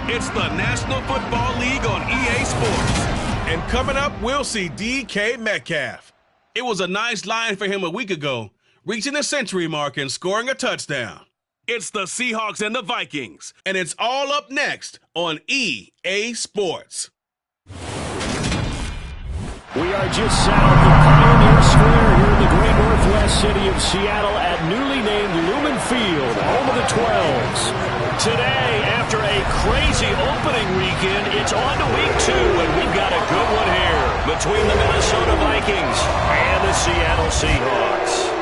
It's the National Football League on EA Sports. And coming up, we'll see DK Metcalf. It was a nice line for him a week ago, reaching the century mark and scoring a touchdown. It's the Seahawks and the Vikings, and it's all up next on EA Sports. We are just south of Pioneer Square here in the great northwest city of Seattle at newly named Lumen Field, home of the 12s. Today, after a crazy opening weekend, it's on to week 2, and we've got a good one here between the Minnesota Vikings and the Seattle Seahawks.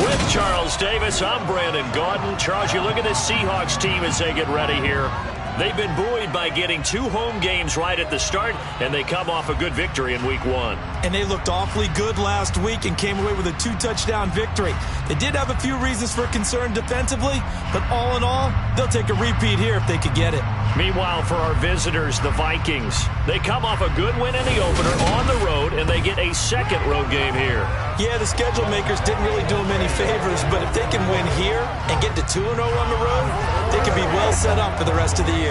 With Charles Davis, I'm Brandon Gaudin. Charles, you look at this Seahawks team as they get ready here. They've been buoyed by getting 2 home games right at the start, and they come off a good victory in week 1. And they looked awfully good last week and came away with a 2-touchdown victory. They did have a few reasons for concern defensively, but all in all, they'll take a repeat here if they could get it. Meanwhile, for our visitors, the Vikings, they come off a good win in the opener on the road, and they get a second road game here. Yeah, the schedule makers didn't really do them any favors, but if they can win here and get to 2-0 on the road, they can be well set up for the rest of the year.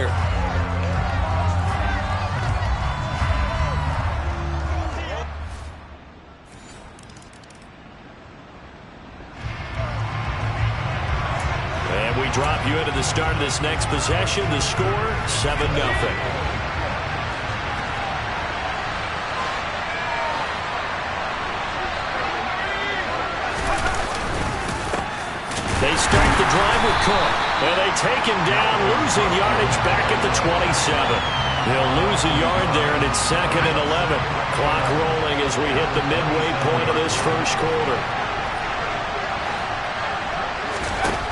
And we drop you into the start of this next possession. The score, 7-0. They start the drive with Cook, and they take him down, losing yardage back at the 27. They'll lose a yard there, and it's 2nd and 11. Clock rolling as we hit the midway point of this first quarter.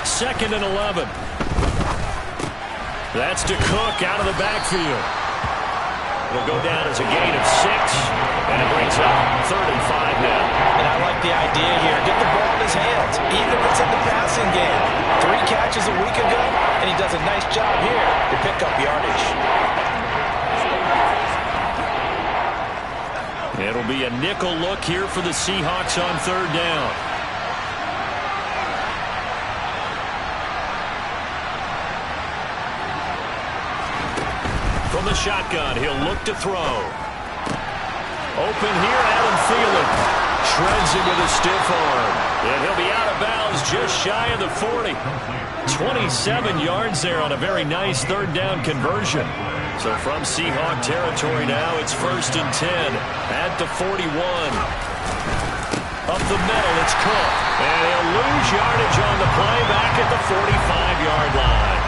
2nd and 11. That's to Cook out of the backfield. It'll go down as a gain of 6, and it brings up 3rd and 5 now. And I like the idea here. Get the ball in his hands, even if it's in the passing game. 3 catches a week ago, and he does a nice job here to pick up yardage. It'll be a nickel look here for the Seahawks on 3rd down. From the shotgun, he'll look to throw. Open here, Adam Thielen. Shreds him with a stiff arm. And he'll be out of bounds just shy of the 40. 27 yards there on a very nice 3rd down conversion. So from Seahawk territory now, it's 1st and 10 at the 41. Up the middle, it's Cook. And he'll lose yardage on the play back at the 45-yard line.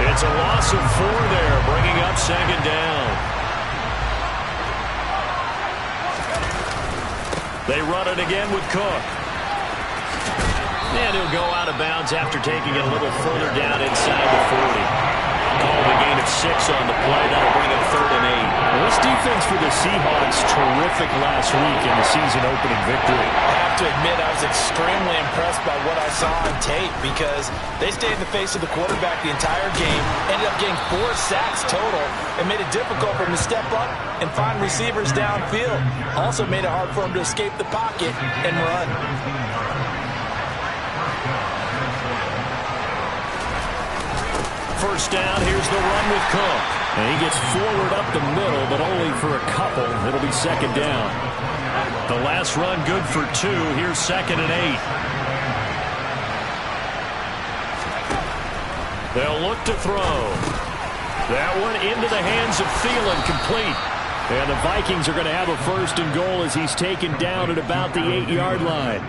It's a loss of 4 there, bringing up 2nd down. They run it again with Cook. And he'll go out of bounds after taking it a little further down inside the 40. Called a gain of 6 on the play. That'll bring up 3rd and 8. Well, this defense for the Seahawks, terrific last week in the season-opening victory. I have to admit, I was extremely impressed by what I saw on tape because they stayed in the face of the quarterback the entire game, ended up getting 4 sacks total, and made it difficult for him to step up and find receivers downfield. Also made it hard for him to escape the pocket and run. First down, here's the run with Cook. And he gets forward up the middle, but only for a couple. It'll be 2nd down. The last run good for 2. Here's 2nd and 8. They'll look to throw. That one into the hands of Thielen, complete. And the Vikings are going to have a 1st and goal as he's taken down at about the 8-yard line.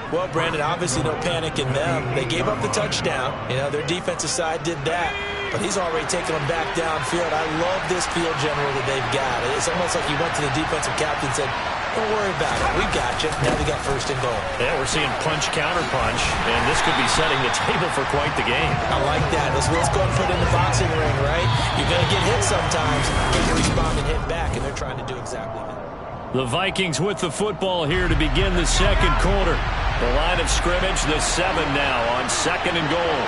Well, Brandon, obviously no panic in them. They gave up the touchdown. You know, their defensive side did that. But he's already taken them back downfield. I love this field general that they've got. It's almost like he went to the defensive captain and said, don't worry about it. We got you. Now we got 1st and goal. Yeah, we're seeing punch, counter punch, and this could be setting the table for quite the game. I like that. Let's go and put it in the boxing ring, right? You're going to get hit sometimes. But you respond and hit back, and they're trying to do exactly that. The Vikings with the football here to begin the 2nd quarter. The line of scrimmage, the 7 now on 2nd and goal.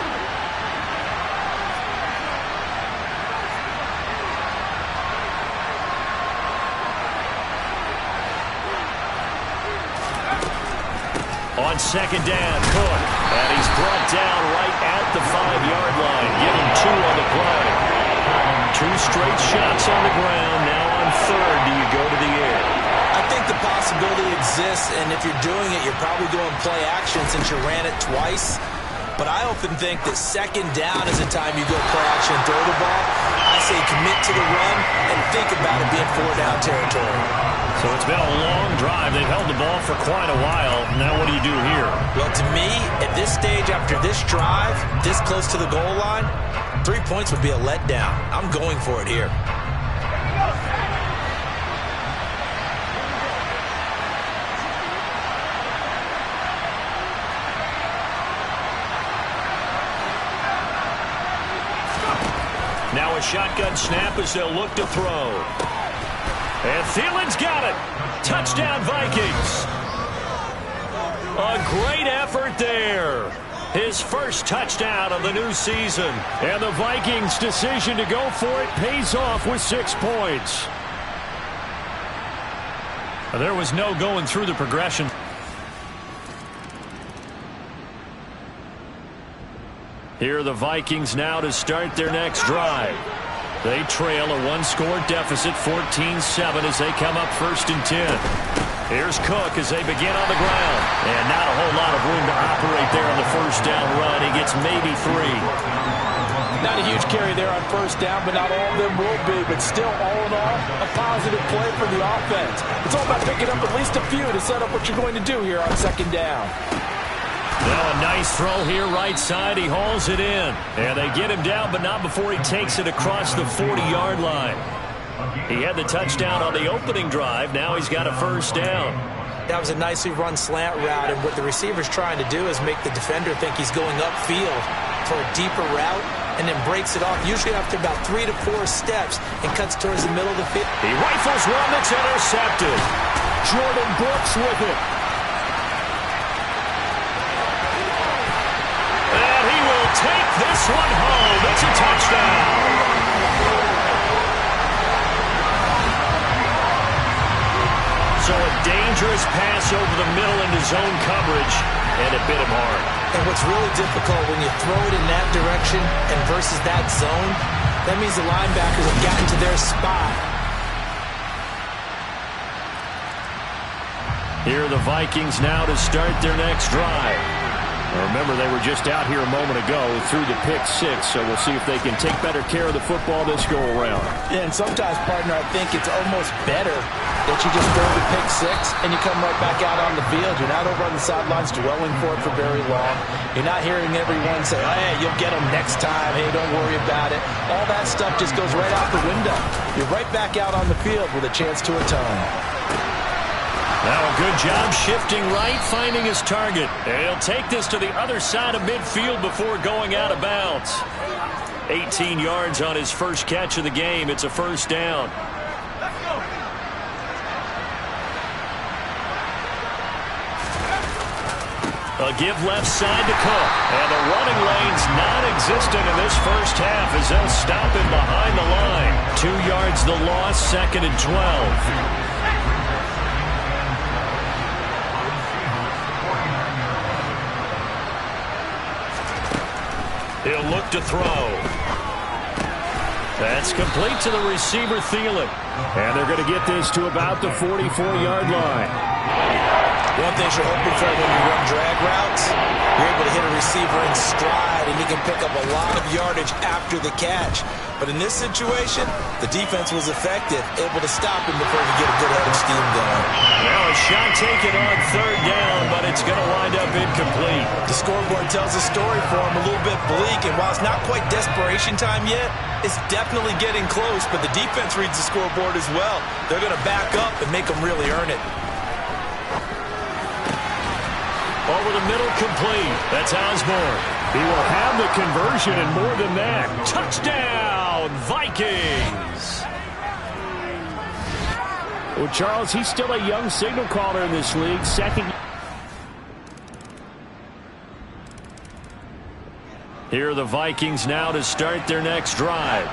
On second down. Cook. And he's brought down right at the 5-yard line. Give him 2 on the play. 2 straight shots on the ground. Now on third, do you go to the air? I think the possibility exists, and if you're doing it, you're probably going play action since you ran it twice. But I often think that second down is the time you go play action and throw the ball. I say commit to the run and think about it being 4-down territory. So it's been a long drive. They've held the ball for quite a while. Now what do you do here? Well, to me, at this stage after this drive, this close to the goal line, 3 points would be a letdown. I'm going for it here. Now a shotgun snap as they'll look to throw. And Thielen's got it. Touchdown, Vikings. A great effort there. His first touchdown of the new season. And the Vikings' decision to go for it pays off with 6 points. There was no going through the progression. Here are the Vikings now to start their next drive. They trail a 1-score deficit, 14-7 as they come up 1st and 10. Here's Cook as they begin on the ground. And not a whole lot of room to operate there on the 1st down run. He gets maybe 3. Not a huge carry there on 1st down, but not all of them will be. But still, all in all, a positive play for the offense. It's all about picking up at least a few to set up what you're going to do here on 2nd down. Now a nice throw here right side. He hauls it in. And they get him down, but not before he takes it across the 40-yard line. He had the touchdown on the opening drive. Now he's got a 1st down. That was a nicely run slant route, and what the receiver's trying to do is make the defender think he's going upfield for a deeper route and then breaks it off, usually after about 3 to 4 steps, and cuts towards the middle of the field. He rifles one that's intercepted. Jordan Brooks with it. Take this one home. It's a touchdown. So a dangerous pass over the middle into zone coverage, and it bit him hard. And what's really difficult when you throw it in that direction and versus that zone, that means the linebackers have gotten to their spot. Here are the Vikings now to start their next drive. Remember, they were just out here a moment ago through the pick 6, so we'll see if they can take better care of the football this go-around. Yeah, and sometimes, partner, I think it's almost better that you just throw the pick 6 and you come right back out on the field. You're not over on the sidelines dwelling for it for very long. You're not hearing everyone say, hey, you'll get them next time. Hey, don't worry about it. All that stuff just goes right out the window. You're right back out on the field with a chance to atone. Now a good job shifting right, finding his target. And he'll take this to the other side of midfield before going out of bounds. 18 yards on his first catch of the game. It's a 1st down. A give left side to Cook. And the running lane's non-existent in this first half as they'll stop him behind the line. 2 yards the loss, 2nd and 12. He'll look to throw. That's complete to the receiver, Thielen. And they're going to get this to about the 44-yard line. One thing you're hoping for when you run drag routes, you're able to hit a receiver in stride, and he can pick up a lot of yardage after the catch. But in this situation, the defense was effective, able to stop him before he get a good head of steam going. Now a shot taken on 3rd down, but it's going to wind up incomplete. The scoreboard tells a story for him, a little bit bleak, and while it's not quite desperation time yet, it's definitely getting close, but the defense reads the scoreboard as well. They're going to back up and make them really earn it. Over the middle, complete. That's Osborne. He will have the conversion and more than that. Touchdown, Vikings! Well, Charles, he's still a young signal caller in this league. Second. Here are the Vikings now to start their next drive.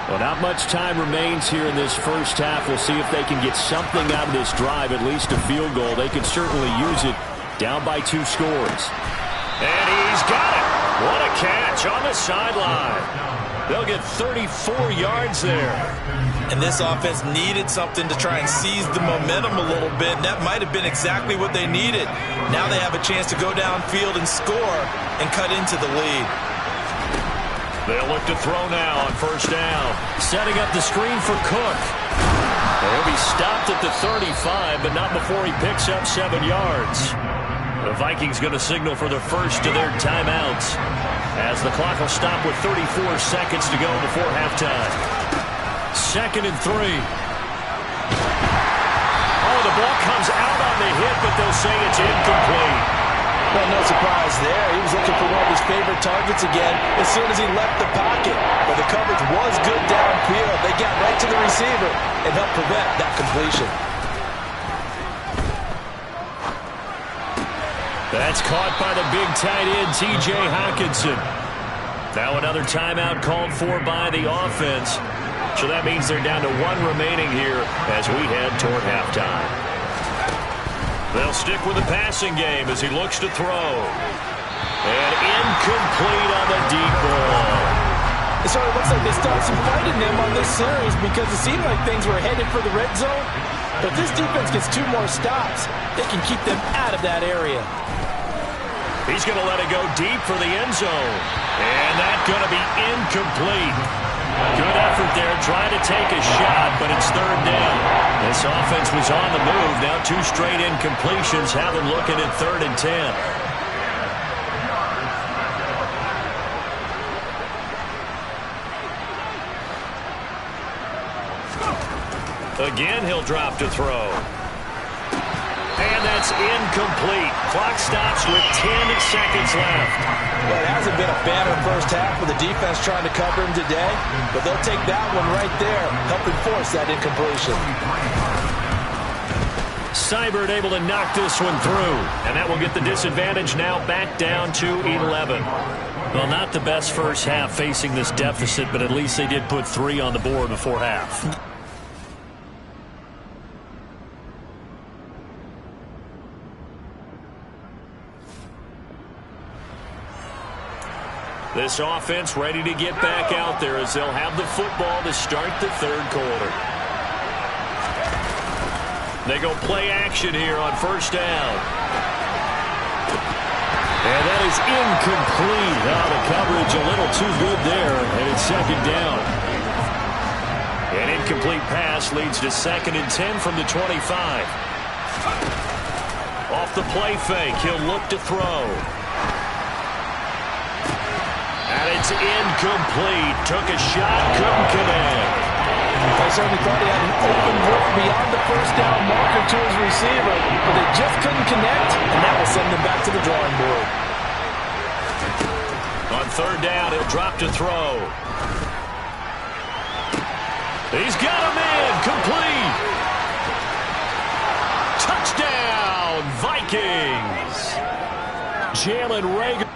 Well, not much time remains here in this first half. We'll see if they can get something out of this drive, at least a field goal. They could certainly use it Down by 2 scores. And he's got it. What a catch on the sideline. They'll get 34 yards there. And this offense needed something to try and seize the momentum a little bit, and that might have been exactly what they needed. Now they have a chance to go downfield and score and cut into the lead. They'll look to throw now on first down. Setting up the screen for Cook. He'll be stopped at the 35, but not before he picks up 7 yards. The Vikings going to signal for the first of their timeouts, as the clock will stop with 34 seconds to go before halftime. 2nd and 3. Oh, the ball comes out on the hit, but they'll say it's incomplete. Well, no surprise there. He was looking for one of his favorite targets again as soon as he left the pocket. But the coverage was good downfield. They got right to the receiver and helped prevent that completion. That's caught by the big tight end, T.J. Hockenson. Now another timeout called for by the offense. So that means they're down to 1 remaining here as we head toward halftime. They'll stick with the passing game as he looks to throw. And incomplete on the deep ball. It sort of looks like they started some fight in them on this series because it seemed like things were headed for the red zone. But if this defense gets 2 more stops, they can keep them out of that area. He's going to let it go deep for the end zone. And that's going to be incomplete. Good effort there, trying to take a shot, but it's 3rd down. This offense was on the move. Now 2 straight incompletions have them looking at 3rd and 10. Again, he'll drop to throw. And that's incomplete. Clock stops with 10 seconds left. Well, it hasn't been a banner first half for the defense trying to cover him today, but they'll take that one right there, helping force that incompletion. Seibert able to knock this one through, and that will get the disadvantage now back down to 11. Well, not the best first half facing this deficit, but at least they did put 3 on the board before half. This offense ready to get back out there as they'll have the football to start the 3rd quarter. They go play action here on first down. And that is incomplete. Oh, the coverage a little too good there, and it's 2nd down. An incomplete pass leads to 2nd and 10 from the 25. Off the play fake, he'll look to throw. And it's incomplete. Took a shot, couldn't connect. I certainly thought he had an open look beyond the first down marker to his receiver, but they just couldn't connect, and that will send them back to the drawing board. On 3rd down, he'll drop to throw. He's got him in, complete. Touchdown, Vikings. Jalen Reagor.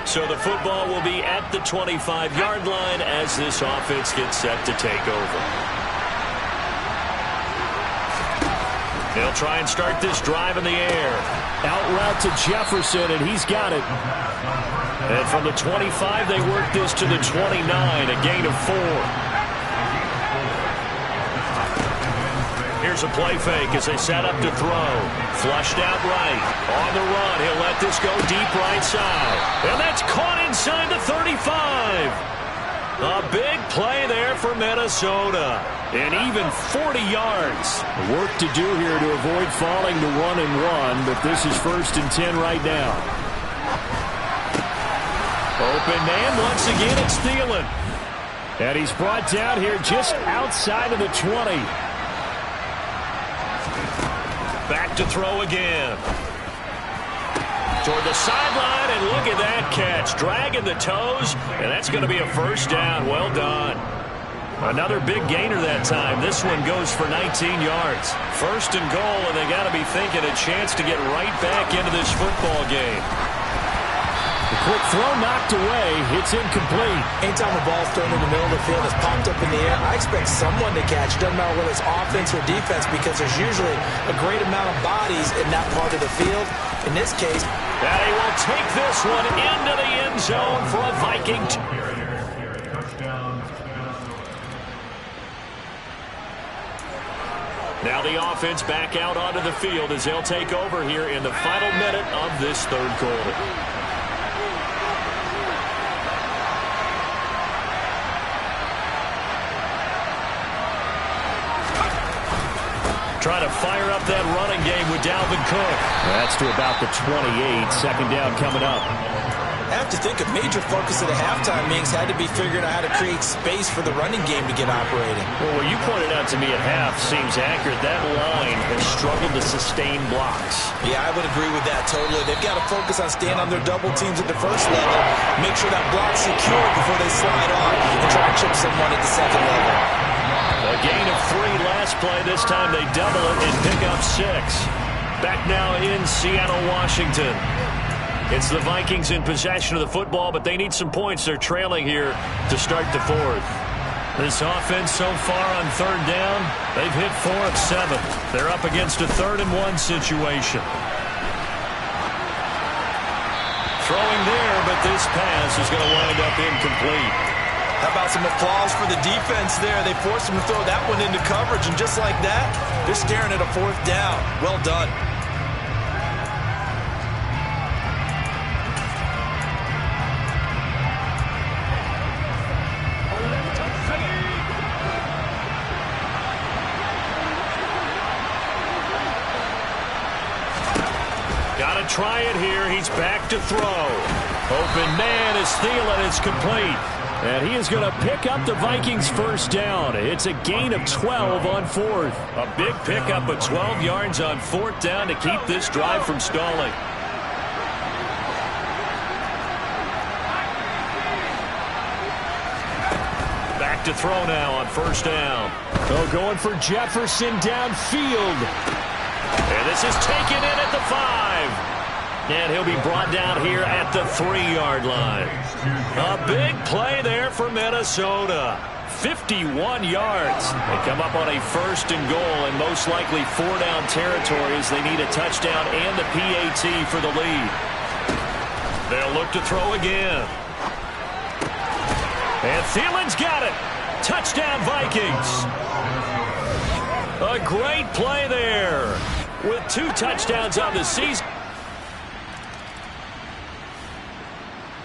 So the football will be at the 25-yard line as this offense gets set to take over. They'll try and start this drive in the air. Out route to Jefferson, and he's got it. And from the 25, they work this to the 29, a gain of 4. Here's a play fake as they set up to throw. Flushed out right. On the run, he'll let this go deep right side. And that's caught inside the 35. A big play there for Minnesota. And even 40 yards. Work to do here to avoid falling to 1-1, but this is 1st and 10 right now. Open man, once again it's Thielen. And he's brought down here just outside of the 20. Back to throw again. Toward the sideline, and look at that catch. Dragging the toes, and that's going to be a first down. Well done. Another big gainer that time. This one goes for 19 yards. 1st and goal, and they got to be thinking a chance to get right back into this football game. quick throw knocked away. It's incomplete. Anytime a ball's thrown in the middle of the field, it's popped up in the air, I expect someone to catch. Doesn't matter whether it's offense or defense, because there's usually a great amount of bodies in that part of the field. In this case, and he will take this one into the end zone for a Viking. Now the offense back out onto the field as they'll take over here in the final minute of this third quarter. Trying to fire up that running game with Dalvin Cook. That's to about the 28. Second down coming up. I have to think a major focus of the halftime meetings had to be figuring out how to create space for the running game to get operating. Well, what you pointed out to me at half seems accurate. That line has struggled to sustain blocks. Yeah, I would agree with that totally. They've got to focus on staying on their double teams at the first level, make sure that block's secure before they slide on, and try to chip someone at the second level. A gain of 3 last play. This time they double it and pick up 6. Back now in Seattle, Washington. It's the Vikings in possession of the football, but they need some points. They're trailing here to start the fourth. This offense so far on third down, they've hit 4 of 7. They're up against a 3rd-and-1 situation. Throwing there, but this pass is going to wind up incomplete. How about some applause for the defense there? They forced him to throw that one into coverage, and just like that, they're staring at a 4th down. Well done. Got to try it here. He's back to throw. Open man is Thielen. It's complete. And he is going to pick up the Vikings' first down. It's a gain of 12 on 4th. A big pickup of 12 yards on 4th down to keep this drive from stalling. Back to throw now on 1st down. Oh, going for Jefferson downfield. And this is taken in at the 5. And he'll be brought down here at the 3-yard line. A big play there for Minnesota. 51 yards. They come up on a 1st and goal, and most likely 4-down territories. They need a touchdown and the PAT for the lead. They'll look to throw again. And Thielen's got it. Touchdown, Vikings. A great play there with 2 touchdowns on the season.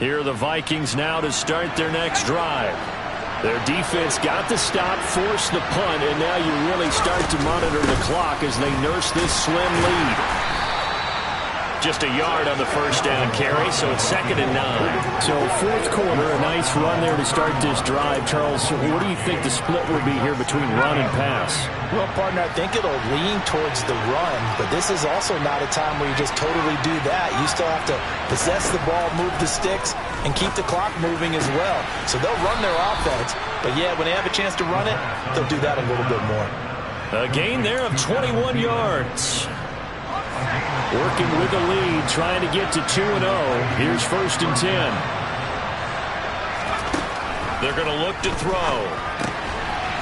Here are the Vikings now to start their next drive. Their defense got the stop, forced the punt, and now you really start to monitor the clock as they nurse this slim lead. Just a yard on the 1st down carry, so it's 2nd and 9. So 4th quarter, a nice run there to start this drive. Charles, what do you think the split will be here between run and pass? Well, partner, I think it'll lean towards the run, but this is also not a time where you just totally do that. You still have to possess the ball, move the sticks, and keep the clock moving as well. So they'll run their offense, but yeah, when they have a chance to run it, they'll do that a little bit more. A gain there of 21 yards. Working with the lead, trying to get to 2-0. Here's 1st and 10. They're going to look to throw.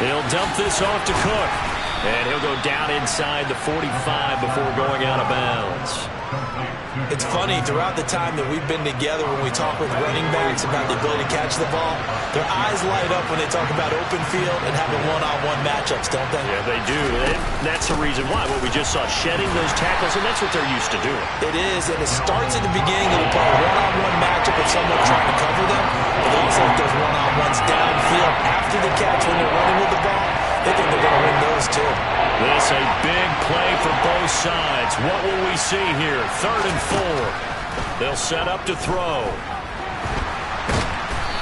He'll dump this off to Cook. And he'll go down inside the 45 before going out of bounds. It's funny, throughout the time that we've been together, when we talk with running backs about the ability to catch the ball, their eyes light up when they talk about open field and having one-on-one matchups, don't they? Yeah, they do. And that's the reason why. What we just saw, shedding those tackles, and that's what they're used to doing. It is, and it starts at the beginning of the play, a one-on-one matchup with someone trying to cover them, but they also have those one-on-ones downfield after the catch when they're running with the ball. They think they're going to win those, too. This a big play for both sides. What will we see here? 3rd and 4. They'll set up to throw.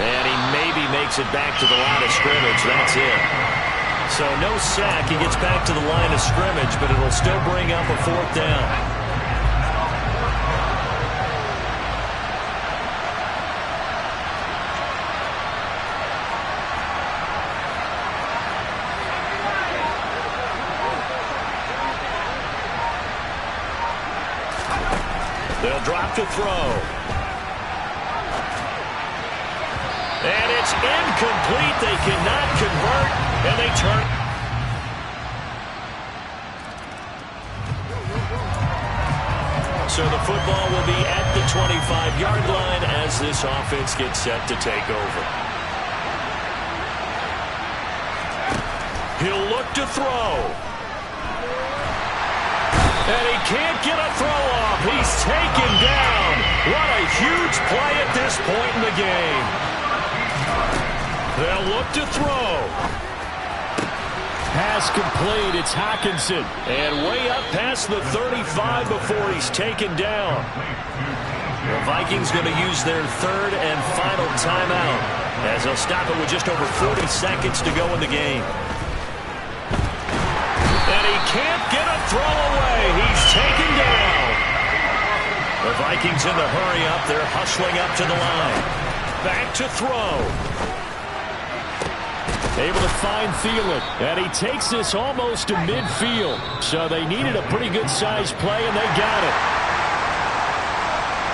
And he maybe makes it back to the line of scrimmage. That's it. So no sack. He gets back to the line of scrimmage, but it'll still bring up a 4th down. They'll drop to throw. And it's incomplete. They cannot convert, and they turn. So the football will be at the 25-yard line as this offense gets set to take over. He'll look to throw. And he can't get a throw off. He's taken down. What a huge play at this point in the game. They'll look to throw. Pass complete. It's Hockenson. And way up past the 35 before he's taken down. The Vikings going to use their third and final timeout as they'll stop it with just over 40 seconds to go in the game. And he can't get a throw away. He's taken down. The Vikings in the hurry up. They're hustling up to the line. Back to throw. Able to find Thielen, and he takes this almost to midfield. So they needed a pretty good-sized play, and they got it.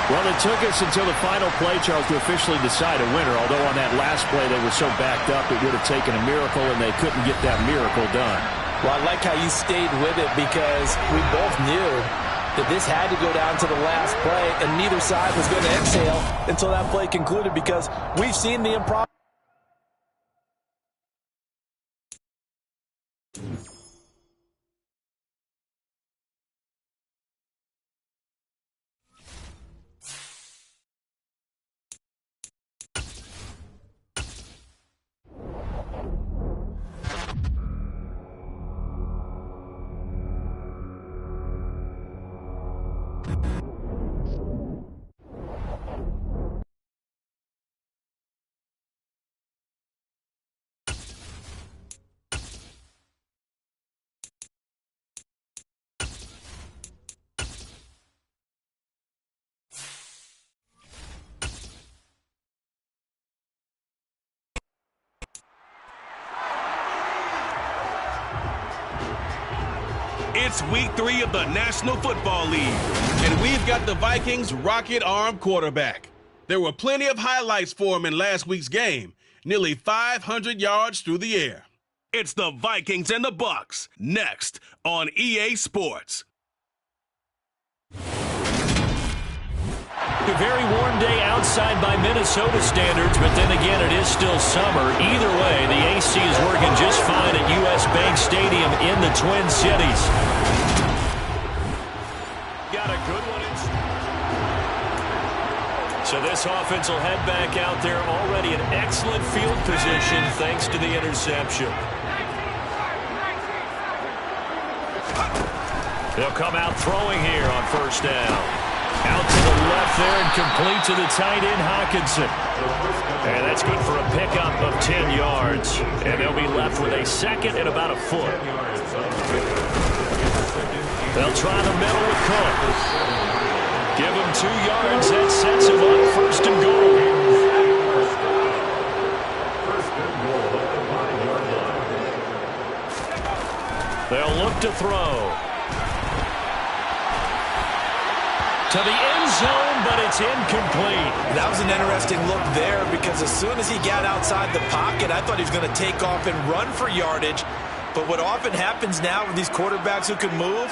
Well, it took us until the final play, Charles, to officially decide a winner, although on that last play they were so backed up it would have taken a miracle, and they couldn't get that miracle done. Well, I like how you stayed with it because we both knew that this had to go down to the last play, and neither side was going to exhale until that play concluded because we've seen the improv. It's week 3 of the National Football League, and we've got the Vikings' rocket-armed quarterback. There were plenty of highlights for him in last week's game, nearly 500 yards through the air. It's the Vikings and the Bucs, next on EA Sports. A very warm day outside by Minnesota standards, but then again, it is still summer. Either way, the AC is working just fine at U.S. Bank Stadium in the Twin Cities. Got a good one. So this offense will head back out there already in excellent field position thanks to the interception. They'll come out throwing here on first down. Out to the left there and complete to the tight end, Hockenson. And that's good for a pickup of 10 yards. And they'll be left with a second and about a foot. They'll try the middle with Cook. Give him 2 yards. That sets him up first and goal. They'll look to throw. To the end zone, but it's incomplete. That was an interesting look there because as soon as he got outside the pocket, I thought he was going to take off and run for yardage. But what often happens now with these quarterbacks who can move,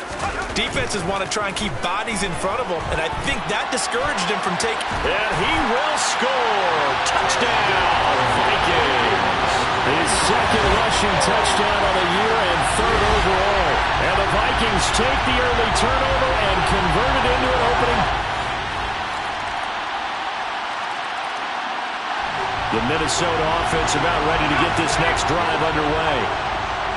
defenses want to try and keep bodies in front of them, and I think that discouraged him from taking. And he will score. Touchdown, Vikings. His second rushing touchdown on the year and third overall. And the Vikings take the early turnover and convert it into an opening. The Minnesota offense about ready to get this next drive underway.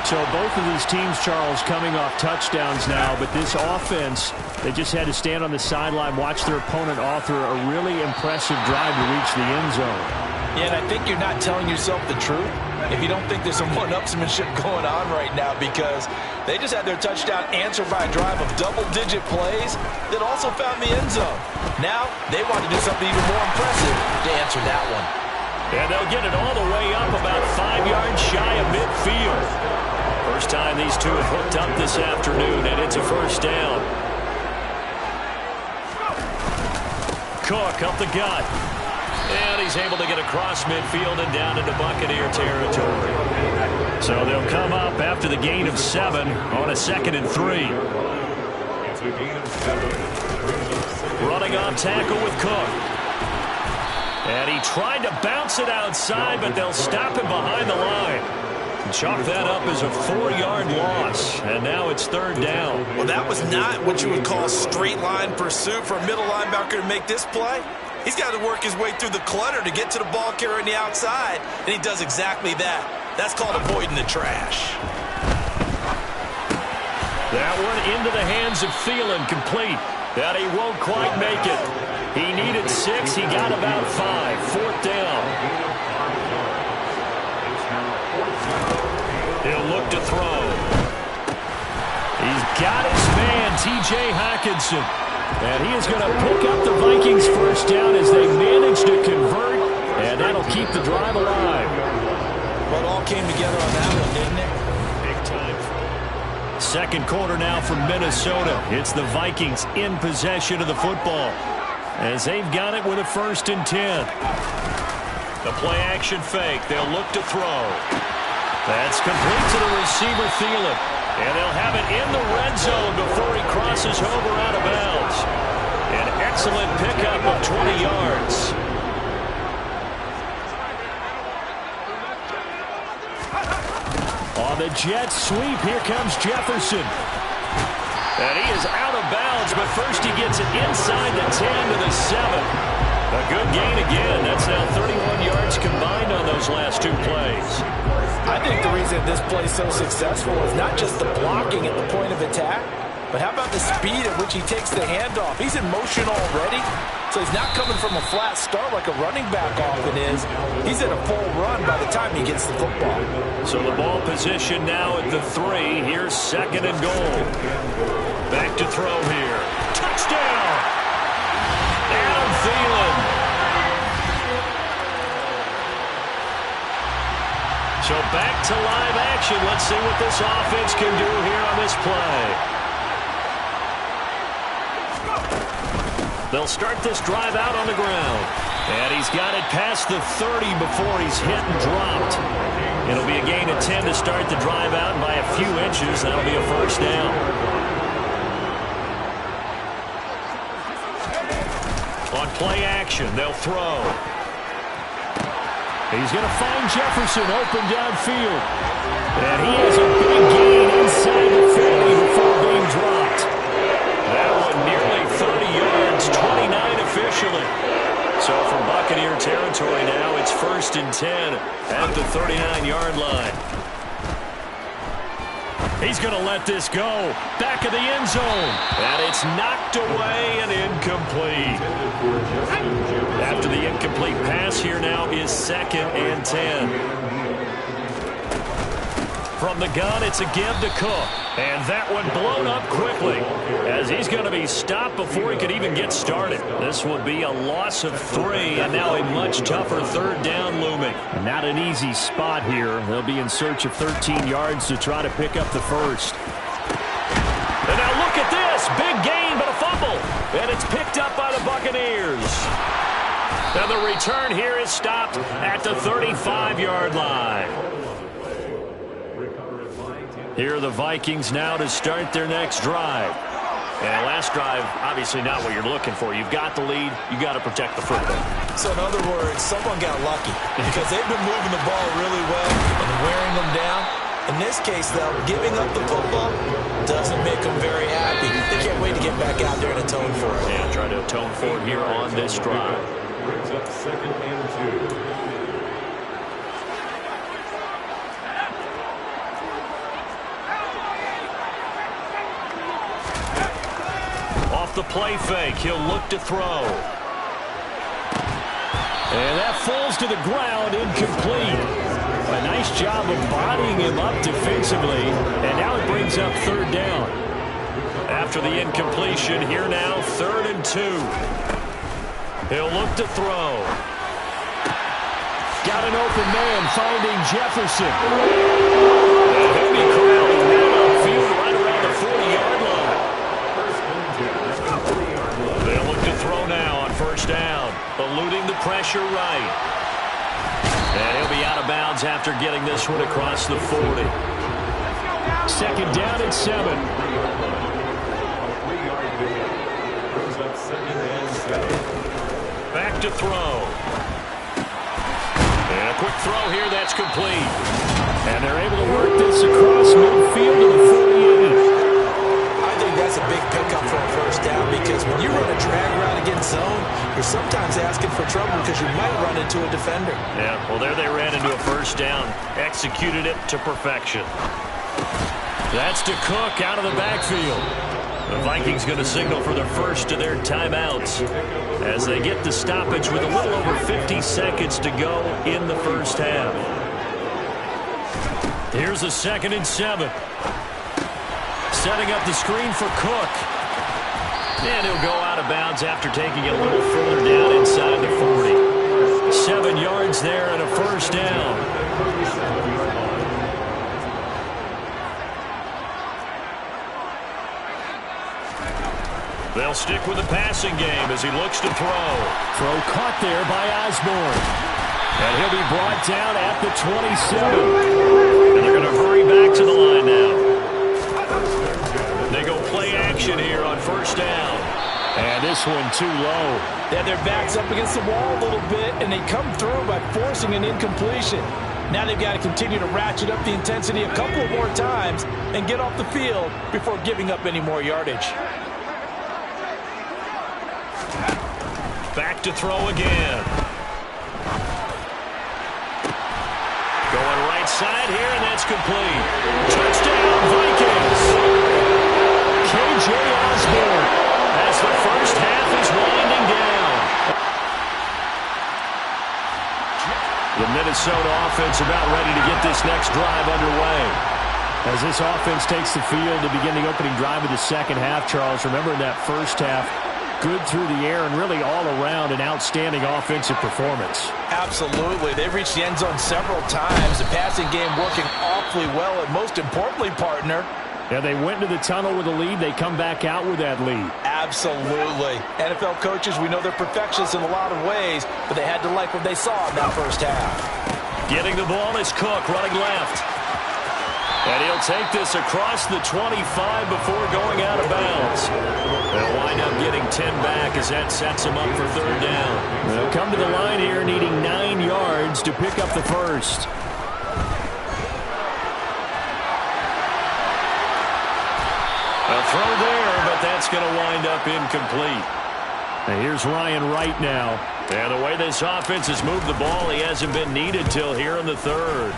So both of these teams, Charles, coming off touchdowns now, but this offense, they just had to stand on the sideline, watch their opponent author a really impressive drive to reach the end zone. Yeah, and I think you're not telling yourself the truth if you don't think there's some one-upsmanship going on right now because they just had their touchdown answered by a drive of double-digit plays that also found the end zone. Now they want to do something even more impressive to answer that one. And they'll get it all the way up about 5 yards shy of midfield. First time these two have hooked up this afternoon, and it's a first down. Cook up the gut. And he's able to get across midfield and down into Buccaneer territory. So they'll come up after the gain of 7 on a 2nd and 3. Running on tackle with Cook. And he tried to bounce it outside, but they'll stop him behind the line. Chalk that up as a 4-yard loss, and now it's 3rd down. Well, that was not what you would call straight line pursuit for a middle linebacker to make this play. He's got to work his way through the clutter to get to the ball carrier on the outside, and he does exactly that. That's called avoiding the trash. That one into the hands of Thielen, complete. That he won't quite make it. He needed 6. He got about 5. 4th down. He'll look to throw. He's got his man, T.J. Hockenson. And he is going to pick up the Vikings' 1st down as they manage to convert. And that'll keep the drive alive. Well, it all came together on that one, didn't it? Big time. 2nd quarter now from Minnesota. It's the Vikings in possession of the football, as they've got it with a 1st and 10. The play action fake. They'll look to throw. That's complete to the receiver, Thielen. And they'll have it in the red zone before he crosses over out of bounds. An excellent pickup of 20 yards. On the jet sweep, here comes Jefferson. And he is out of bounds, but first he gets it inside the 10 to the 7. A good gain again. That's now 31 yards combined on those last 2 plays. I think the reason this play is so successful is not just the blocking at the point of attack, but how about the speed at which he takes the handoff? He's in motion already, so he's not coming from a flat start like a running back often is. He's in a full run by the time he gets the football. So the ball position now at the 3. Here's 2nd and goal. Back to throw here. Touchdown! Adam Thielen. So back to live action. Let's see what this offense can do here on this play. They'll start this drive out on the ground. And he's got it past the 30 before he's hit and dropped. It'll be a gain of 10 to start the drive out, and by a few inches, that'll be a 1st down. On play action, they'll throw. He's going to find Jefferson open downfield. And he has a big gain inside the 40 before being dropped. That one nearly 30 yards, 29 officially. So from Buccaneer territory now, it's 1st and 10 at the 39-yard line. He's going to let this go. Back of the end zone. And it's knocked away and incomplete. After the incomplete pass, here now is 2nd and 10. From the gun, it's a give to Cook. And that one blown up quickly, as he's going to be stopped before he could even get started. This will be a loss of 3, and now a much tougher 3rd down looming. Not an easy spot here. They'll be in search of 13 yards to try to pick up the 1st. And now look at this. Big gain, but a fumble. And it's picked up by the Buccaneers. Now the return here is stopped at the 35-yard line. Here are the Vikings now to start their next drive. And last drive, obviously not what you're looking for. You've got the lead. You've got to protect the football. So in other words, someone got lucky because they've been moving the ball really well and wearing them down. In this case, though, giving up the football doesn't make them very happy. They can't wait to get back out there and atone for it. Yeah, try to atone for it here on this drive. Brings up 2nd and 2. The play fake. He'll look to throw. And that falls to the ground, incomplete. A nice job of bodying him up defensively. And now it brings up 3rd down. After the incompletion, here now, 3rd and 2. He'll look to throw. Got an open man finding Jefferson. And he'll be corralled right upfield right around the 40-yard line. They'll look to throw now on 1st down. Eluding the pressure right. And he'll be out of bounds after getting this one across the 40. Second down and 7. Back to throw. And a quick throw here that's complete. And they're able to work this across midfield to the 48. I think that's a big pickup for a first down because when you run a drag route against zone, you're sometimes asking for trouble because you might run into a defender. Yeah, well, there they ran into a first down. Executed it to perfection. That's to Cook out of the backfield. The Vikings going to signal for the first of their timeouts as they get the stoppage with a little over 50 seconds to go in the first half. Here's a 2nd and 7. Setting up the screen for Cook. And he'll go out of bounds after taking it a little further down inside the 40. 7 yards there and a first down. They'll stick with the passing game as he looks to throw. Throw caught there by Osborne. And he'll be brought down at the 27. And they're going to hurry back to the line now. They go play action here on first down. And this one too low. Yeah, their back's up against the wall a little bit, and they come through by forcing an incompletion. Now they've got to continue to ratchet up the intensity a couple of more times and get off the field before giving up any more yardage. Back to throw again. Going right side here, and that's complete. Touchdown, Vikings! K.J. Osborne as the first half is winding down. The Minnesota offense about ready to get this next drive underway. As this offense takes the field to begin the opening drive of the second half, Charles, remember in that first half, good through the air and really all around an outstanding offensive performance. Absolutely. They've reached the end zone several times. The passing game working awfully well, and most importantly, partner, yeah, they went into the tunnel with a lead. They come back out with that lead. Absolutely. NFL coaches, we know they're perfectionists in a lot of ways, but they had to like what they saw in that first half. Getting the ball is Cook running left. And he'll take this across the 25 before going out of bounds. They'll wind up getting 10 back as that sets him up for third down. They'll come to the line here needing 9 yards to pick up the first. A throw there, but that's going to wind up incomplete. And here's Ryan Wright now. And the way this offense has moved the ball, he hasn't been needed till here in the third.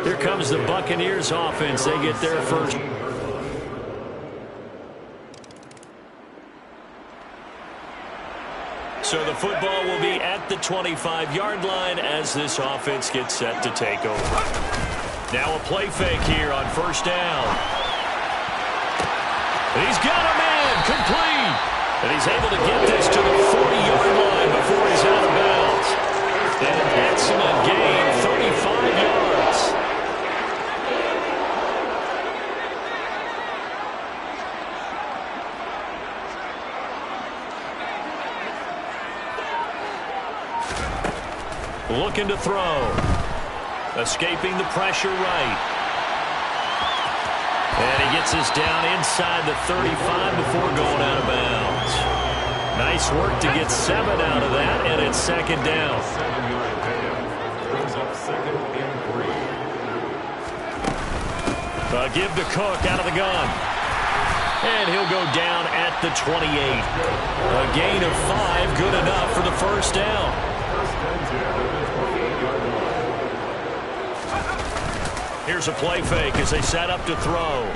Here comes the Buccaneers offense. They get their first. So the football will be at the 25-yard line as this offense gets set to take over. Now a play fake here on first down. He's got a man complete. And he's able to get this to the 40-yard line before he's out of bounds. An excellent gain, 35 yards. Looking to throw. Escaping the pressure right. And he gets this down inside the 35 before going out of bounds. Nice work to get 7 out of that, and it's second down. Give to Cook out of the gun. And he'll go down at the 28. A gain of 5, good enough for the first down. Here's a play fake as they set up to throw.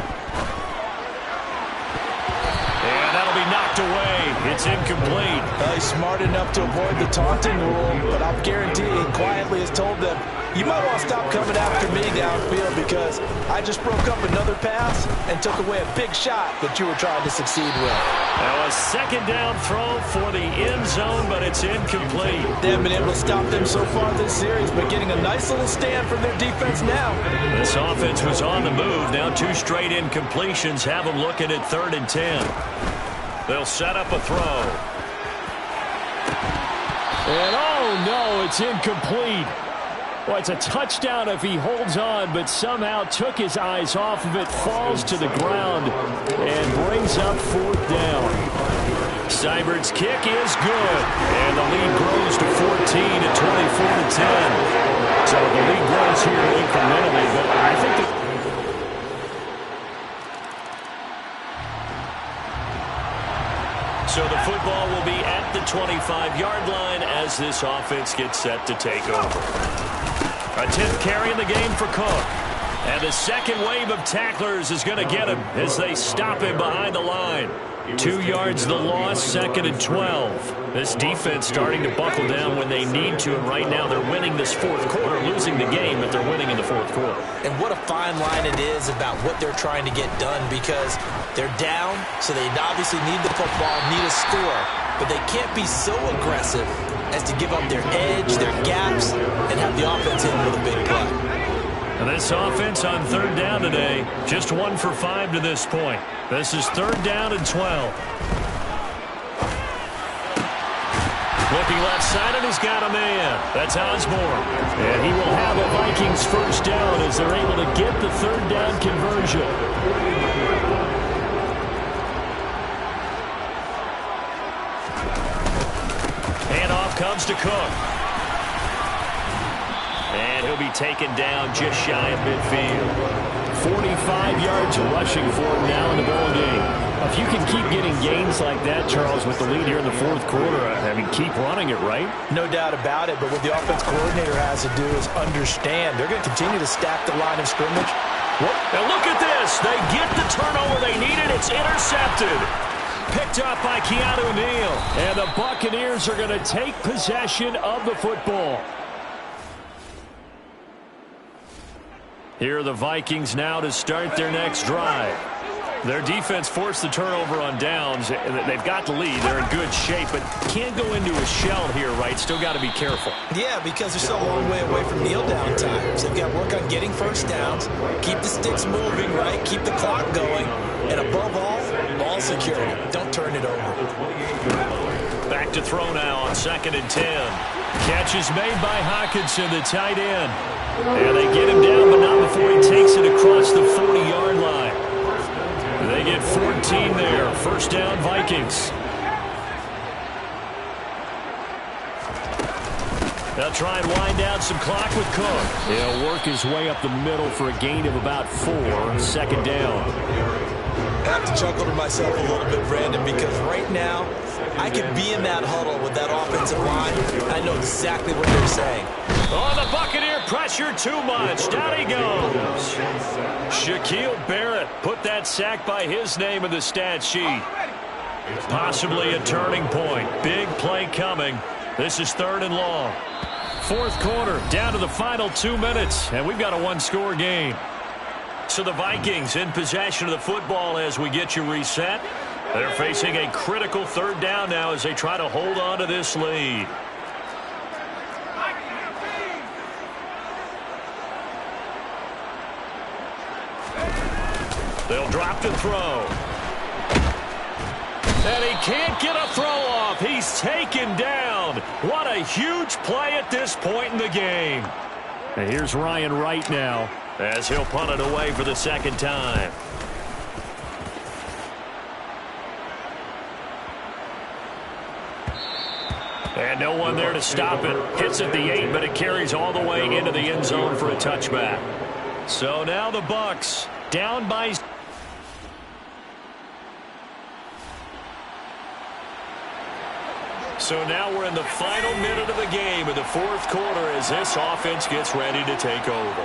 And that'll be knocked away. It's incomplete. He's smart enough to avoid the taunting rule, but I'll guarantee he quietly has told them, you might want to stop coming after me downfield because I just broke up another pass and took away a big shot that you were trying to succeed with. Now a second down throw for the end zone, but it's incomplete. They haven't been able to stop them so far this series, but getting a nice little stand from their defense now. This offense was on the move. Now 2 straight incompletions have them looking at 3rd and 10. They'll set up a throw. And oh no, it's incomplete. Well, it's a touchdown if he holds on, but somehow took his eyes off of it, falls to the ground, and brings up 4th down. Seibert's kick is good, and the lead grows to 14 at 24-10. So the lead grows here incrementally, but I think that so the football will be at the 25-yard line as this offense gets set to take over. A 10th carry in the game for Cook. And the second wave of tacklers is going to get him as they stop him behind the line. 2 yards the loss, 2nd and 12. This defense starting to buckle down when they need to, and right now they're winning this 4th quarter, losing the game, but they're winning in the 4th quarter. And what a fine line it is about what they're trying to get done because they're down, so they obviously need the football, need a score, but they can't be so aggressive as to give up their edge, their gaps, and have the offense in with a big play. And this offense on 3rd down today, just 1 for 5 to this point. This is 3rd down and 12. Looking left side, and he's got a man. That's Osborne. And he will have a Vikings 1st down as they're able to get the 3rd down conversion. Handoff comes to Cook. And he'll be taken down just shy of midfield. 45 yards rushing for him now in the ball game. If you can keep getting gains like that, Charles, with the lead here in the 4th quarter, I mean, keep running it, right? No doubt about it, but what the offense coordinator has to do is understand. They're going to continue to stack the line of scrimmage. Now look at this. They get the turnover they needed. It's intercepted. Picked up by Keanu Neal. And the Buccaneers are going to take possession of the football. Here are the Vikings now to start their next drive. Their defense forced the turnover on downs. They've got the lead. They're in good shape, but can't go into a shell here, right? Still got to be careful. Yeah, because they're still a long way away from kneel down times. They've got to work on getting 1st downs, keep the sticks moving, right? Keep the clock going, and above all, ball security. Don't turn it over. Back to throw now on 2nd and 10. Catch is made by Hockenson, the tight end. And they get him down, but not before he takes it across the 40-yard line. They get 14 there. 1st down, Vikings. They'll try and wind down some clock with Cook. He'll work his way up the middle for a gain of about 4. 2nd down. I have to chuckle to myself a little bit, Brandon, because right now I could be in that huddle with that offensive line. I know exactly what they're saying. Oh, the Buccaneer pressure too much. Down he goes. Shaquille Barrett put that sack by his name in the stat sheet. Possibly a turning point. Big play coming. This is 3rd and long. 4th quarter, down to the final 2 minutes, and we've got a 1-score game. So the Vikings in possession of the football as we get you reset. They're facing a critical 3rd down now as they try to hold on to this lead. They'll drop to throw. And he can't get a throw off. He's taken down. What a huge play at this point in the game. And here's Ryan Wright now as he'll punt it away for the 2nd time. And no one there to stop it. Hits at the 8, but it carries all the way into the end zone for a touchback. So now the Bucs down by... So now we're in the final minute of the game in the 4th quarter as this offense gets ready to take over.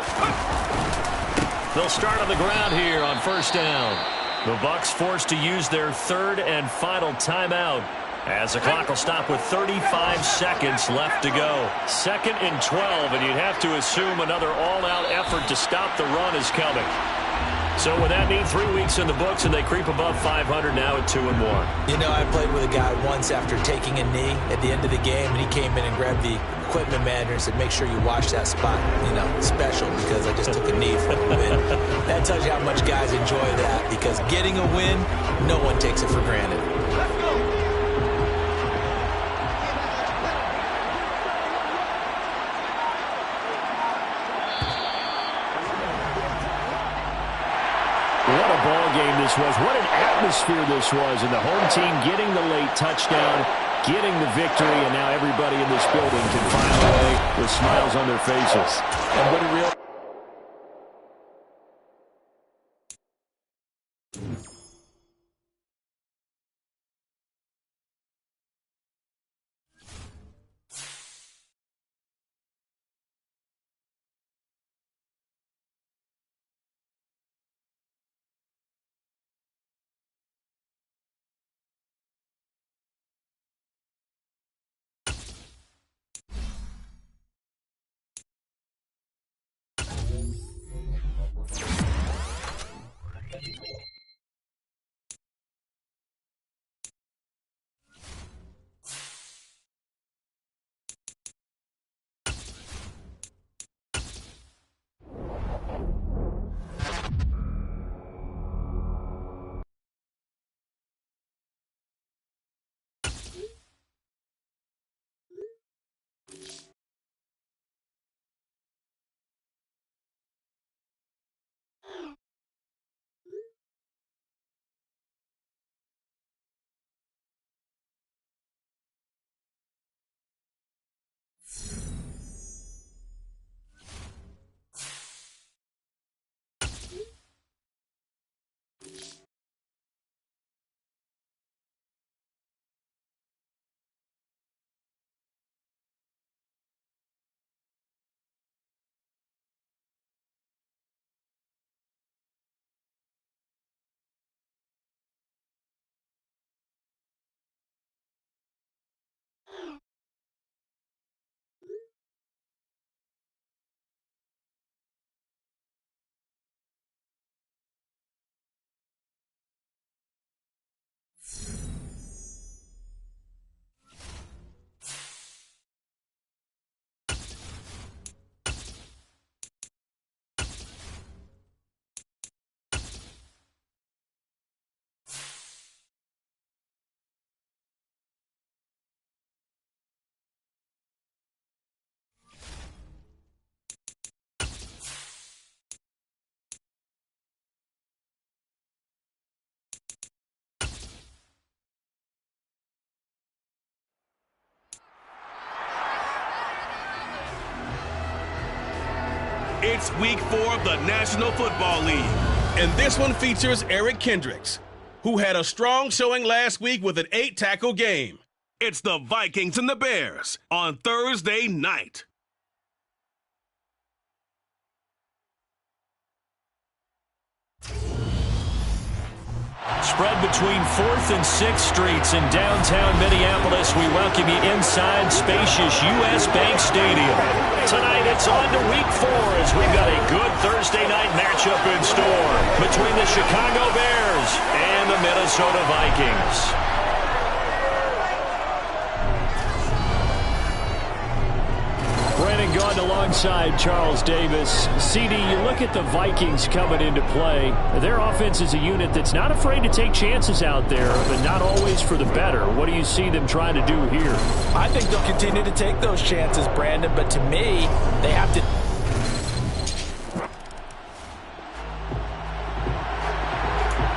They'll start on the ground here on 1st down. The Bucs forced to use their 3rd and final timeout As the clock will stop with 35 seconds left to go. 2nd and 12, and you'd have to assume another all-out effort to stop the run is coming. So would that mean 3 weeks in the books and they creep above 500 now at 2-1? You know, I played with a guy once after taking a knee at the end of the game, and he came in and grabbed the equipment manager and said, make sure you wash that spot, special, because I just took a knee for the win. That tells you how much guys enjoy that, because getting a win, no one takes it for granted. Let's go. What a ball game this was. What an atmosphere this was. And the home team getting the late touchdown, getting the victory, and now everybody in this building can file away with smiles on their faces. And what a real... It's week 4 of the National Football League, and this one features Eric Kendricks, who had a strong showing last week with an 8-tackle game. It's the Vikings and the Bears on Thursday night. Spread between 4th and 6th Streets in downtown Minneapolis. We welcome you inside spacious U.S. Bank Stadium. Tonight it's on to week 4 as we've got a good Thursday night matchup in store between the Chicago Bears and the Minnesota Vikings. Brandon Gaudin alongside Charles Davis. CD, you look at the Vikings coming into play. Their offense is a unit that's not afraid to take chances out there, but not always for the better. What do you see them trying to do here? I think they'll continue to take those chances, Brandon, but to me, they have to...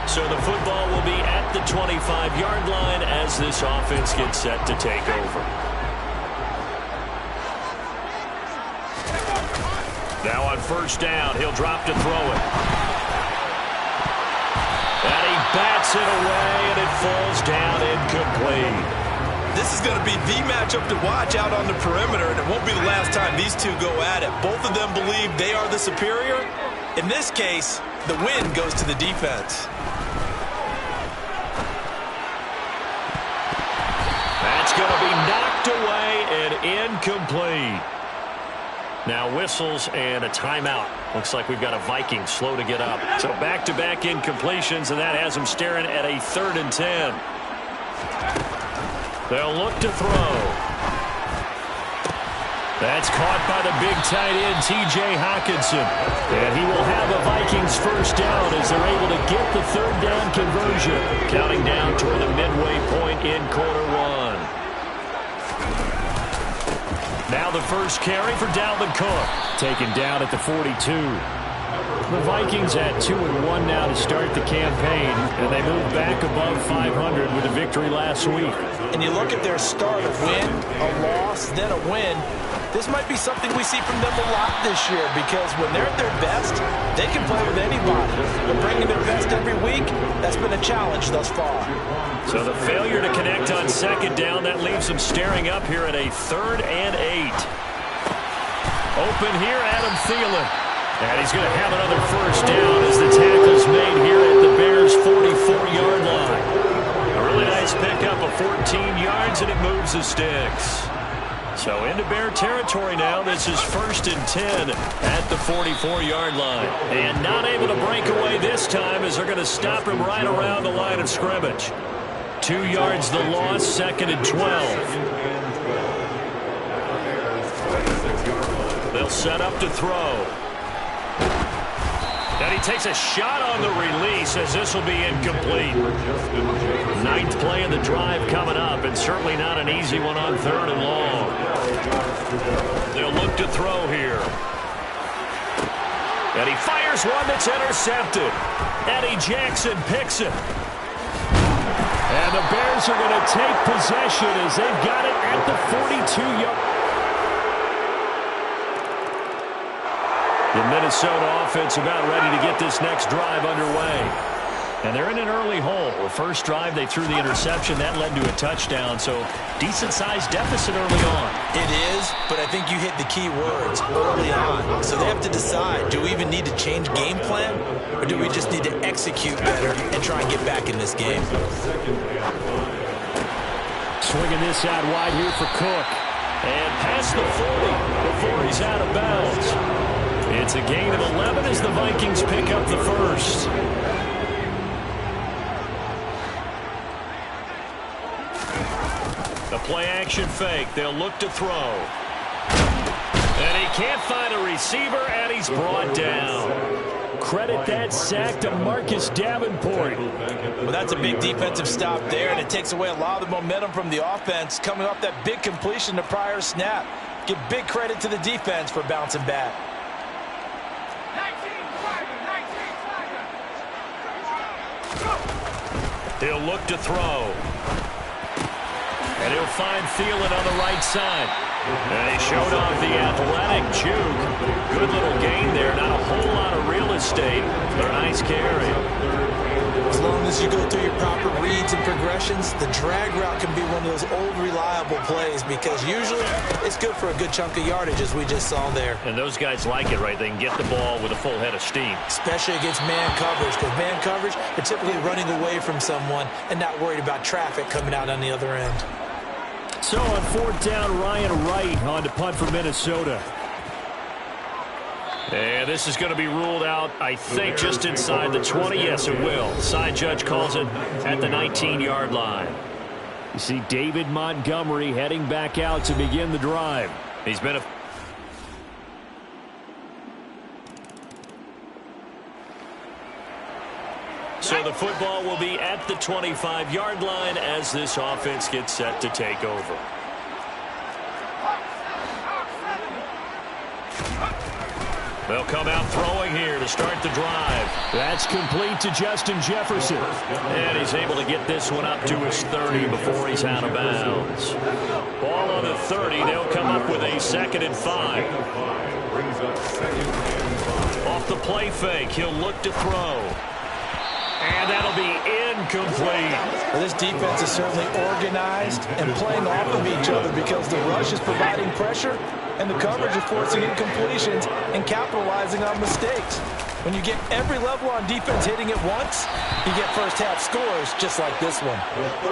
So the football will be at the 25-yard line as this offense gets set to take over. Now on first down, he'll drop to throw it. And he bats it away, and it falls down incomplete. This is going to be the matchup to watch out on the perimeter, and it won't be the last time these two go at it. Both of them believe they are the superior. In this case, the win goes to the defense. going to be knocked away and incomplete. Now whistles and a timeout. Looks like we've got a Viking slow to get up. So back-to-back incompletions, and that has them staring at a 3rd and 10. They'll look to throw. That's caught by the big tight end, T.J. Hockenson. And he will have a Vikings first down as they're able to get the 3rd down conversion. Counting down toward the midway point in quarter 1. Now the first carry for Dalvin Cook. Taken down at the 42. The Vikings at 2-1 now to start the campaign, and they move back above 500 with a victory last week. And you look at their start, a win, a loss, then a win. This might be something we see from them a lot this year, because when they're at their best, they can play with anybody. But bringing their best every week, that's been a challenge thus far. So the failure to connect on 2nd down, that leaves them staring up here at a 3rd and 8. Open here, Adam Thielen. And he's going to have another first down as the tackle's made here at the Bears' 44-yard line. A really nice pickup of 14 yards, and it moves the sticks. So into Bear territory now. This is 1st and 10 at the 44-yard line. And not able to break away this time as they're going to stop him right around the line of scrimmage. 2 yards the loss, 2nd and 12. They'll set up to throw. And he takes a shot on the release as this will be incomplete. 9th play of the drive coming up, and certainly not an easy one on 3rd and long. They'll look to throw here. And he fires one that's intercepted. Eddie Jackson picks it. And the Bears are going to take possession as they've got it at the 42-yard. The Minnesota offense about ready to get this next drive underway. And they're in an early hole. The first drive, they threw the interception. That led to a touchdown, so decent-sized deficit early on. It is, but I think you hit the key words, early on. So they have to decide, do we even need to change game plan, or do we just need to execute better and try and get back in this game? Swinging this out wide here for Cook. And past the 40 before he's out of bounds. It's a gain of 11 as the Vikings pick up the first. The play-action fake. They'll look to throw. And he can't find a receiver, and he's brought down. Credit that sack to Marcus Davenport. Well, that's a big defensive stop there, and it takes away a lot of the momentum from the offense coming off that big completion the prior snap. Give big credit to the defense for bouncing back. He'll look to throw. And he'll find Thielen on the right side. And he showed off the athletic juke. Good little gain there. Not a whole lot of real estate, but a nice carry. As long as you go through your proper reads and progressions, the drag route can be one of those old reliable plays because usually it's good for a good chunk of yardage as we just saw there. And those guys like it, right? They can get the ball with a full head of steam. Especially against man coverage, because man coverage, they're typically running away from someone and not worried about traffic coming out on the other end. So on 4th down, Ryan Wright on to punt for Minnesota. And this is going to be ruled out, I think, just inside the 20. Yes, it will. Side judge calls it at the 19-yard line. You see David Montgomery heading back out to begin the drive. He's been a... So the football will be at the 25-yard line as this offense gets set to take over. They'll come out throwing here to start the drive. That's complete to Justin Jefferson. And he's able to get this one up to his 30 before he's out of bounds. Ball on the 30. They'll come up with a 2nd and 5. Off the play fake, he'll look to throw. And that'll be incomplete. Well, this defense is certainly organized and playing off of each other because the rush is providing pressure and the coverage is forcing incompletions and capitalizing on mistakes. When you get every level on defense hitting at once, you get first-half scores just like this one.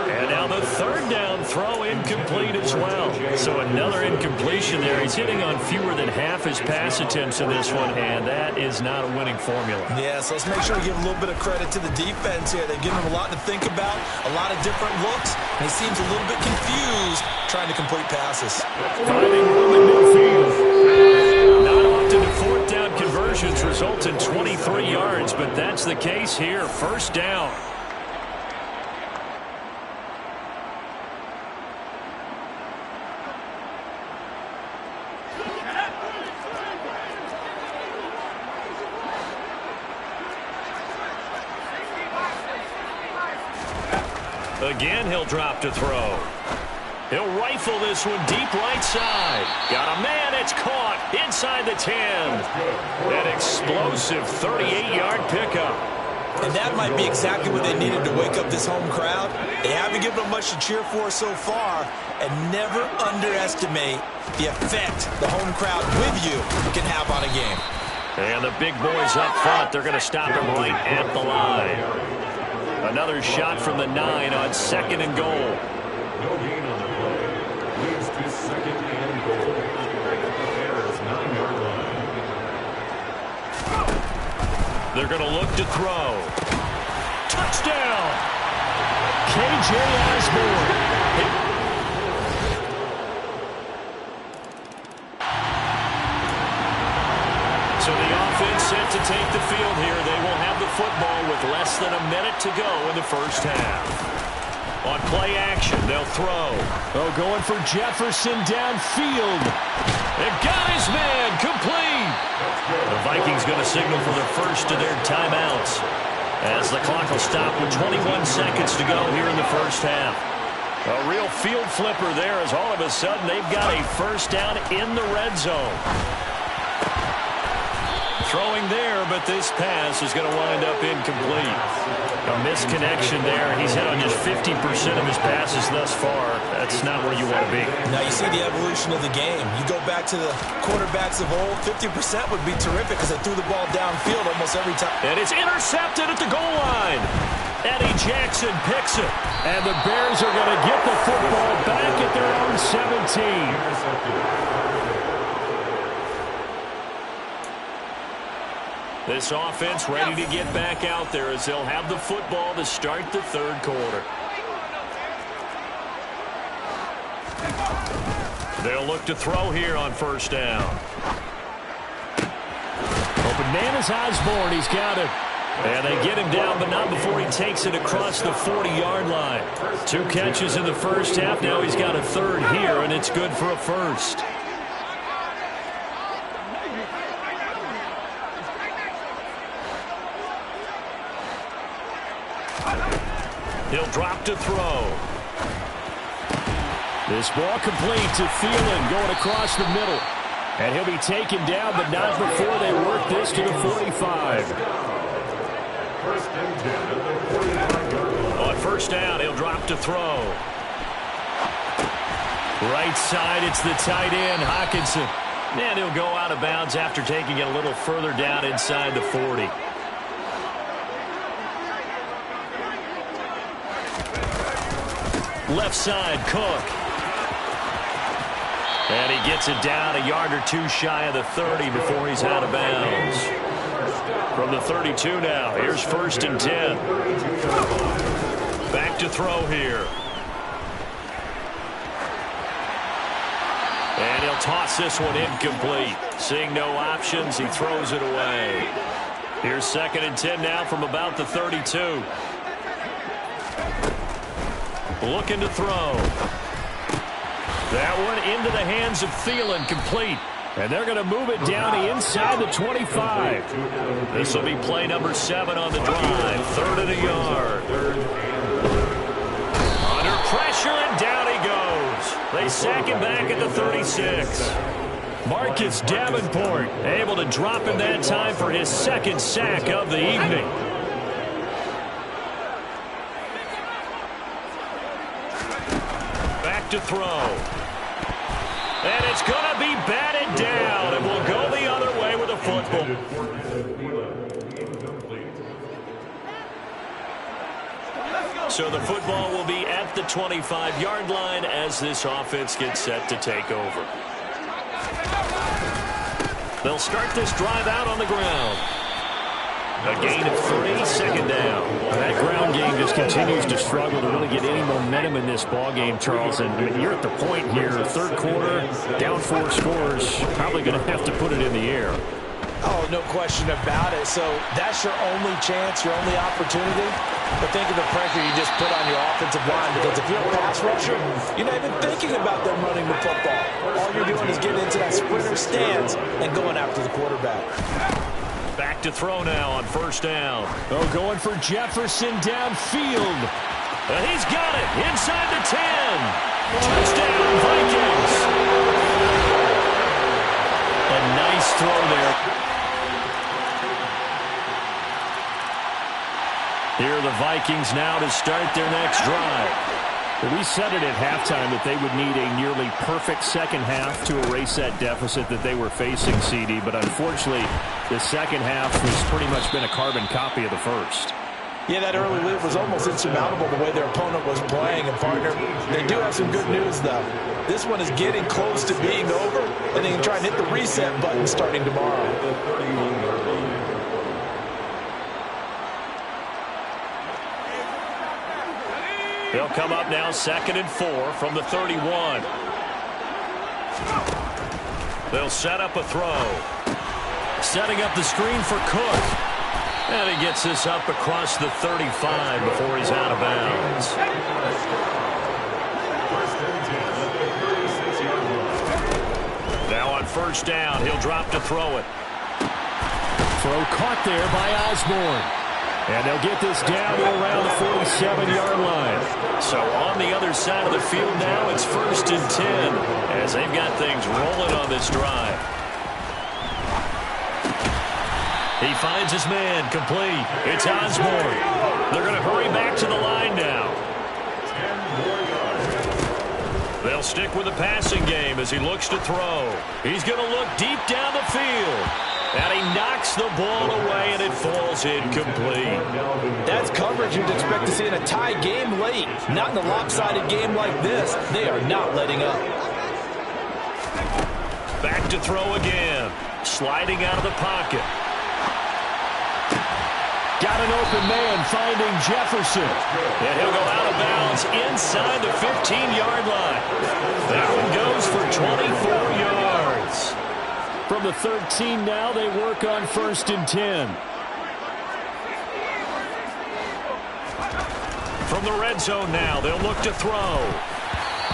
And now the third down throw incomplete as well. So another incompletion there. He's hitting on fewer than half his pass attempts in this one, and that is not a winning formula. Yeah, so let's make sure we give a little bit of credit to the defense here. They've given him a lot to think about, a lot of different looks, and he seems a little bit confused trying to complete passes. Finding room in midfield. Not often do fourth down conversions result in 23 yards, but that's the case here. First down. Again, he'll drop to throw. He'll rifle this one deep right side. Got a man, it's caught inside the 10. An explosive 38-yard pickup. And that might be exactly what they needed to wake up this home crowd. They haven't given them much to cheer for so far, and never underestimate the effect the home crowd with you can have on a game. And the big boys up front, they're going to stop him right at the line. Another shot from the 9 on 2nd and goal. No gain on the play. Leads to 2nd and goal. Bears 9-yard line. They're going to look to throw. Touchdown! K.J. Osborne. So the offense set to take the field here. They will have the football with less than a minute to go in the first half. On play action, they'll throw. Oh, going for Jefferson downfield. It got his man complete. The Vikings going to signal for the first of their timeouts as the clock will stop with 21 seconds to go here in the first half. A real field flipper there as all of a sudden they've got a first down in the red zone. Throwing there, but this pass is going to wind up incomplete. A misconnection there. He's hit on just 50% of his passes thus far. That's not where you want to be. Now you see the evolution of the game. You go back to the quarterbacks of old, 50% would be terrific because they threw the ball downfield almost every time. And it's intercepted at the goal line. Eddie Jackson picks it. And the Bears are going to get the football back at their own 17. This offense ready to get back out there as they'll have the football to start the third quarter. They'll look to throw here on first down. Open man is Osborne. He's got it. And they get him down, but not before he takes it across the 40-yard line. 2 catches in the first half. Now he's got a third here, and it's good for a first. He'll drop to throw. This ball complete to Thielen going across the middle. And he'll be taken down, but not before they work this to the 45. First and 10 at the 45-yard line. On first down, he'll drop to throw. Right side, it's the tight end, Hockenson. And he'll go out of bounds after taking it a little further down inside the 40. Left side, Cook. And he gets it down a yard or two shy of the 30 before he's out of bounds. From the 32 now, here's first and 10. Back to throw here. And he'll toss this one incomplete. Seeing no options, he throws it away. Here's second and 10 now from about the 32. Looking to throw. That one into the hands of Thielen, complete. And they're going to move it down to inside the 25. This will be play number 7 on the drive. Third and a yard. Under pressure, and down he goes. They sack him back at the 36. Marcus Davenport able to drop him that time for his second sack of the evening. To throw. And it's going to be batted down, and we'll go the other way with a football. So the football will be at the 25-yard line as this offense gets set to take over. They'll start this drive out on the ground. A gain of 3, second down. That ground game just continues to struggle to really get any momentum in this ball game, Charles. And I mean, you're at the point here, third quarter, down 4 scores, probably going to have to put it in the air. Oh, no question about it. So that's your only chance, your only opportunity. But think of the pressure you just put on your offensive line, because if you're a pass rusher, you're not even thinking about them running the football. All you're doing is getting into that sprinter stance and going after the quarterback. Back to throw now on first down. Oh, going for Jefferson downfield. He's got it inside the 10. Touchdown, Vikings. A nice throw there. Here are the Vikings now to start their next drive. We said it at halftime that they would need a nearly perfect second half to erase that deficit that they were facing, CD. But unfortunately, the second half has pretty much been a carbon copy of the first. Yeah, that early lead was almost insurmountable the way their opponent was playing. And, partner, they do have some good news, though. This one is getting close to being over, and they can try and hit the reset button starting tomorrow. They'll come up now 2nd and 4 from the 31. They'll set up a throw. Setting up the screen for Cook. And he gets this up across the 35 before he's out of bounds. Now on first down, he'll drop to throw it. Throw caught there by Osborne. And they'll get this down to around the 47-yard line. So on the other side of the field now, it's 1st and 10 as they've got things rolling on this drive. He finds his man, complete. It's Osborne. They're going to hurry back to the line now. They'll stick with the passing game as he looks to throw. He's going to look deep down the field. And he knocks the ball away, and it falls incomplete. That's coverage you'd expect to see in a tie game late. Not in a lopsided game like this. They are not letting up. Back to throw again. Sliding out of the pocket. Got an open man finding Jefferson. And he'll go out of bounds inside the 15-yard line. That one goes for 24 yards. From the 13 now, they work on 1st and 10. From the red zone now, they'll look to throw.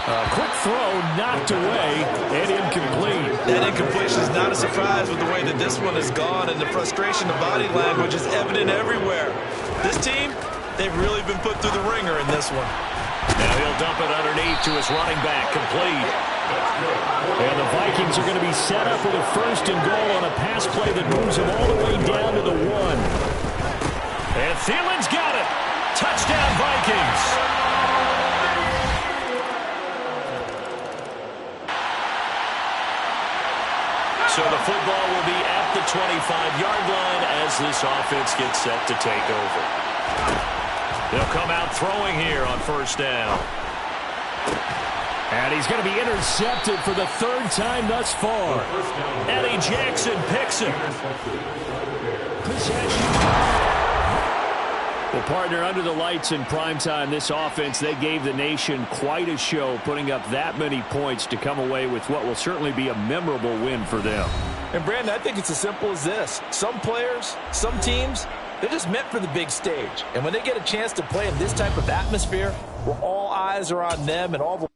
A quick throw knocked away and incomplete. That incompletion is not a surprise with the way that this one has gone, and the frustration of body language is evident everywhere. This team, they've really been put through the ringer in this one. Now he'll dump it underneath to his running back, complete. And the Vikings are going to be set up with a 1st and goal on a pass play that moves them all the way down to the 1. And Thielen's got it. Touchdown, Vikings. So the football will be at the 25-yard line as this offense gets set to take over. They'll come out throwing here on first down. And he's going to be intercepted for the 3rd time thus far. Eddie Jackson picks it. Well, partner, under the lights in primetime, this offense, they gave the nation quite a show, putting up that many points to come away with what will certainly be a memorable win for them. And, Brandon, I think it's as simple as this. Some players, some teams, they're just meant for the big stage. And when they get a chance to play in this type of atmosphere, where all eyes are on them and all the